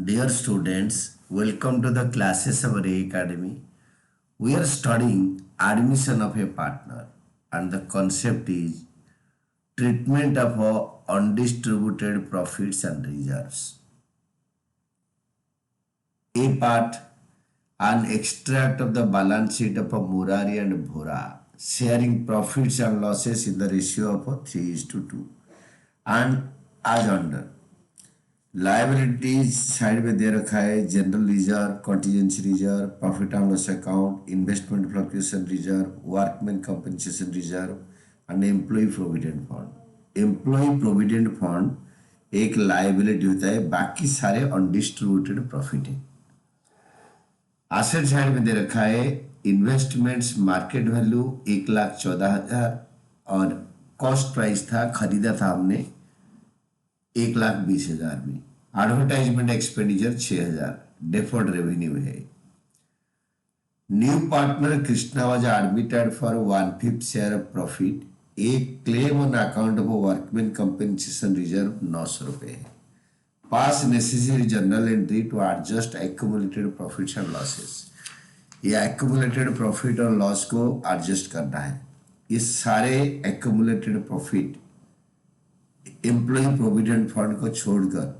Dear students, welcome to the classes of Ray Academy. We are studying admission of a partner and the concept is treatment of undistributed profits and reserves. A part, an extract of the balance sheet of Murari and Bhora sharing profits and losses in the ratio of 3:2 and as under. Liabilities side में दे रखा है general reserve, contingency reserve, profit and loss account, investment fluctuation reserve, workman compensation reserve and employ provident fund. Employ provident fund एक liability होता है, बाकी सारे undistributed profit है। एसेट साइड में दे रखा है इन्वेस्टमेंट्स मार्केट वैल्यू 1,14,000 और कॉस्ट प्राइस था, खरीदा था हमने 1,20,000 में। एडवर्टाइजमेंट एक्सपेंडिचर 6,000, डेफर्ड रेवेन्यू है। New partner Krishna was admitted for 1/5 share of profit. एक claim on account of workman compensation reserve 900 रुपए है। Pass necessary journal entry to adjust accumulated profits and losses. ये एक्यूमुलेटेड प्रॉफिट और loss को adjust करना है। ये सारे accumulated profit employ provident fund को छोड़कर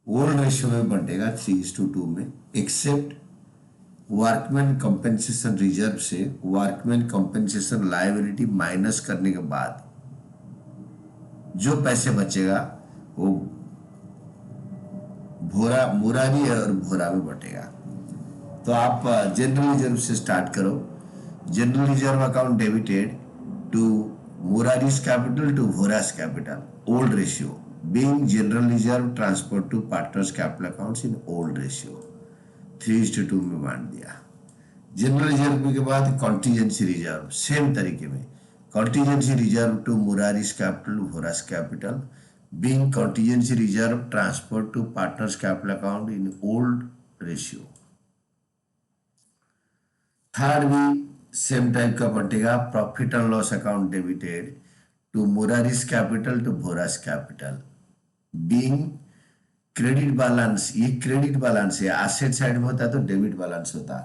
ओल्ड रेशियो में बंटेगा 3:2 में, एक्सेप्ट वर्कमैन कंपनसेशन रिजर्व से वर्कमैन कंपनसेशन लायबिलिटी माइनस करने के बाद जो पैसे बचेगा वो मुरारी और भोरा में बटेगा। तो आप जनरल रिजर्व से स्टार्ट करो। General reserve account debited to Murari's capital to Bhora's capital, old ratio, being general reserve transferred to partners capital accounts in old ratio, 3:2 में बांट दिया। जनरल रिजर्व के बाद कॉन्टीजेंसी रिजर्व सेम तरीके में, contingency reserve to Murari's capital to Bhora's capital, being contingency reserve transferred to partners capital account in old ratio। Third भी same type का बटेगा, profit and loss account debited to Murari's capital to Bhora's capital, being credit balance. ये credit balance है, asset side में होता तो debit balance होता।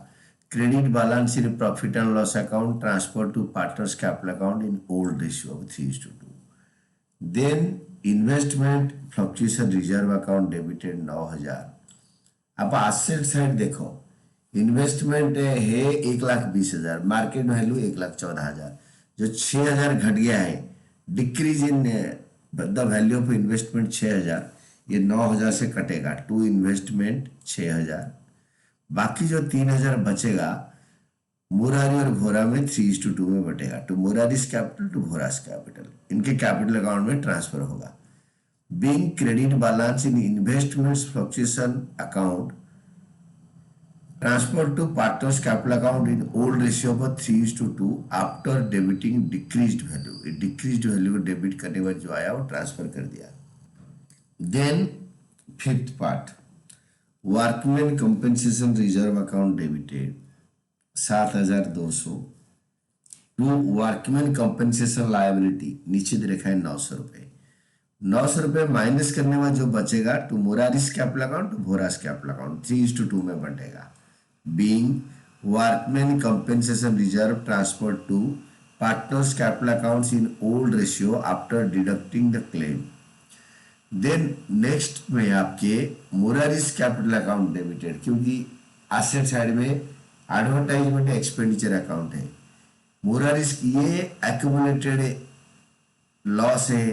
Credit balance in profit and loss account transfer to partners capital account in old ratio of 3:2। Then investment fluctuation reserve account debited 9,000। अब asset side देखो, investment है 1,20,000, market value 1,14,000, जो 6,000 घट गया है, decrease in the value of investment 6,000, ये 9,000 से कटेगा टू इन्वेस्टमेंट 6,000। बाकी जो 3,000 बचेगा मुरारी और भोरा में 3:2 में बटेगा, to Murari's capital to Bhora's capital, इनके कैपिटल अकाउंट में ट्रांसफर होगा। Being credit balance in investments fluctuation account transfer to partners capital account in old ratio पर 3:2 after debiting decreased value. Decreased value को डेबिट करने के बाद जो आया वो ट्रांसफर कर दिया। Then fifth part, workman compensation reserve account debited 7,200 to workman compensation liability, नीचे दे रखा है 900 रुपए। 900 रुपए माइनस करने के बाद जो बचेगा to Murari's capital account to Bhora's capital account 3:2 में बटेगा। being workman compensation reserve transferred to partners capital accounts in old ratio after deducting the claim। then next में आपके मुरारीज कैपिटल अकाउंट डेबिटेड, क्योंकि एसेट साइड में एडवर्टाइजमेंट एक्सपेंडिचर अकाउंट है। मुरारीज ये accumulated loss है,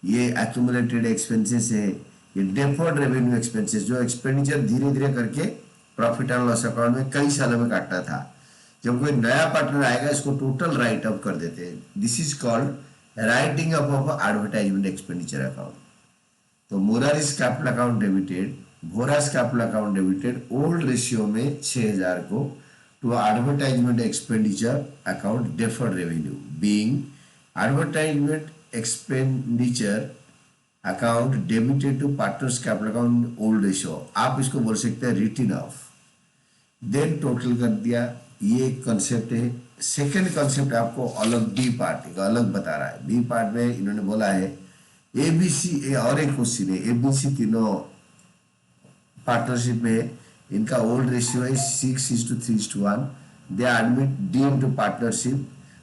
ये accumulated expenses है, ये डेफर्ड रेवेन्यू एक्सपेंसेस, जो एक्सपेंडिचर धीरे धीरे करके प्रॉफिट एंड लॉस अकाउंट में कई सालों में काटना था। जब कोई नया पार्टनर आएगा इसको टोटल राइट ऑफ कर देते हैं। This is called writing up of advertisement expenditure account. तो Murari's capital account debited, Bhora's capital account debited old ratio में 6,000 को to advertisement expenditure account deferred revenue, being advertisement expenditure account debited to partners capital account old ratio. आप इसको बोल सकते हैं written of. Then total कर दिया, ये कंसेप्ट है। सेकंड कंसेप्ट आपको अलग बी पार्ट का अलग बता रहा है। बी पार्ट में इन्होंने बोला है ABC और एक क्वेश्चन है, ABC तीनों पार्टनरशिप में है, इनका ओल्ड रेशियो है 6:3:1. दे admit D into partnership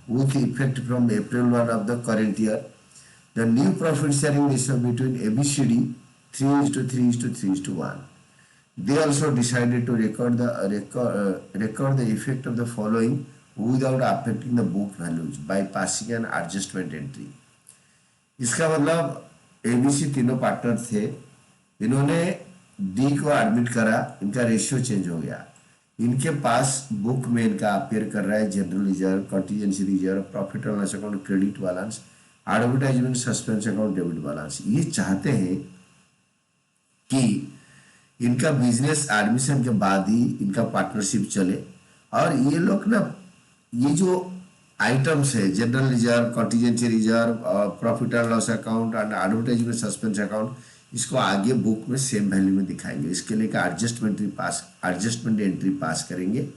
with effect from April 1 of the current year. The new profit sharing ratio between ABCD 3:3:3:1. They also decided to record the effect of the following without affecting the book values by passing an adjustment entry. इसका मतलब ABC तीनों partner थे, इन्होंने D को admit करा, इनका ratio change हो गया, इनके पास बुक में इनका अपेयर कर रहा है general reserve, contingency reserve, profit and loss account, credit balance, advertisement suspense account, debit balance. ये चाहते हैं कि इनका बिजनेस एडमिशन के बाद ही इनका पार्टनरशिप चले, और ये लोग ना ये जो आइटम्स है general reserve, contingency reserve, profit and loss account and advertisement suspense account, इसको आगे बुक में सेम वैल्यू में दिखाएंगे. इसके लिए का एडजस्टमेंट एंट्री पास करेंगे.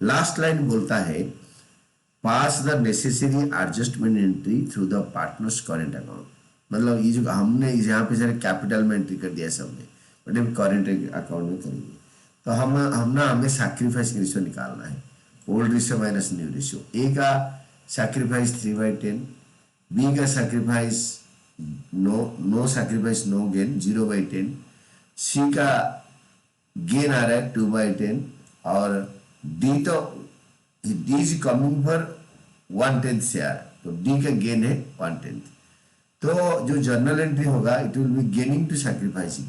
लास्ट लाइन बोलता है pass the necessary adjustment entry through the partners' current account. मतलब ये जो हमने यहाँ पे सारे कैपिटल में एंट्री कर दिया सबने, बट हम करेंट अकाउंट में करेंगे. तो हमें सैक्रिफाइस रेशियो निकालना है, old ratio minus new ratio. A का सैक्रिफाइस 3/10, बी का sacrifice no sacrifice no gain 0/10, C का गेन आ रहा है 2/10, और डी तो D is coming for 1/10 share, तो डी का गेन है 1/10. तो जो जर्नल एंट्री होगा it will be gaining to sacrificing,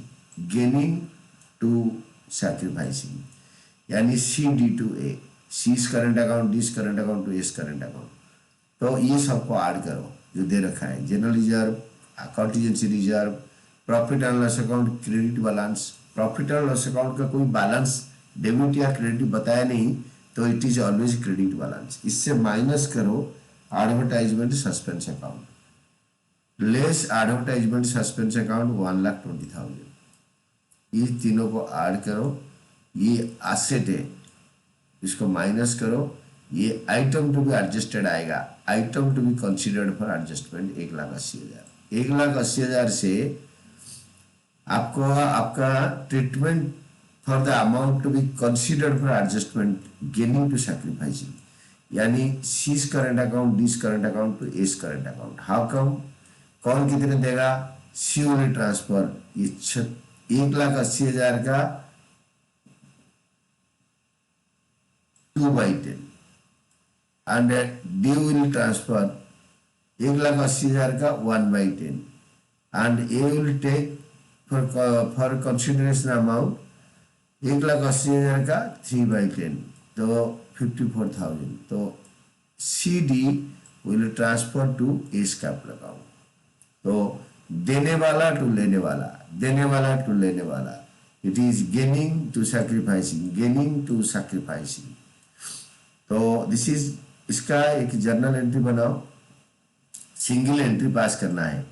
यानी C D to A, C is current account, D is current account to A's current account. तो ये सबको ऐड करो जो दे रखा है, general reserve, contingency reserve, profit and loss account, credit balance. Profit and loss account का कोई balance debit या क्रेडिट बताया नहीं, तो it is always credit balance. इससे माइनस करो advertisement suspense account, less advertisement suspense account 1,20,000. ये तीनों को ऐड करो, ये एसेट है, इसको माइनस करो, ये आइटम टू बी एडजस्टेड आएगा, item to be considered for adjustment 1,80,000. 1,80,000 से आपको आपका treatment for the amount to be considered for adjustment gaining to sacrificing, यानी C's current account, D's current account to A's current account. How come? कौन कितने देगा? सी will transfer ये 1,80,000 का 2/10, and D will transfer 1,80,000 का 1/10, and A will take for consideration amount 1,80,000 का 3/10, तो 54,000. तो CD will transfer to S capital account. तो देने वाला टू लेने वाला, देने वाला टू लेने वाला, it is gaining to sacrificing, gaining to sacrificing. तो दिस इज, इसका एक जर्नल एंट्री बनाओ, सिंगल एंट्री पास करना है.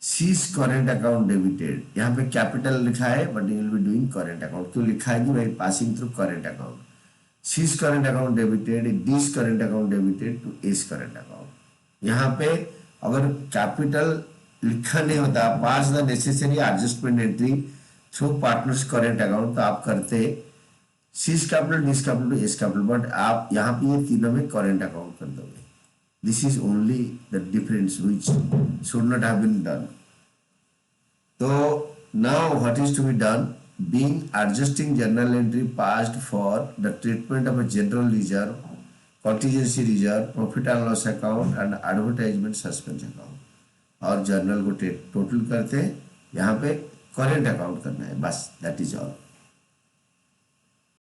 सीज करेंट अकाउंट डेबिटेड, यहाँ पे कैपिटल लिखा है but you will be doing current account. क्यों लिखा है कि भाई passing through current account. C's current account debited, D's current account debited to A's current account. यहाँ पे अगर कैपिटल लिखा नहीं होता, pass the necessary adjustment entry through partners current account, तो आप करते C's capital, D's capital to A's capital, but आप यहाँ पे ये तीनों में करेंट अकाउंट कर दोगे. This is only the difference which should not have been done. तो now what is to be done? Being adjusting journal entry passed for the treatment of a general reserve, contingency reserve, profit and loss account and advertisement suspense account. और journal को total करते हैं, यहाँ पे current account करना है, बस that is all.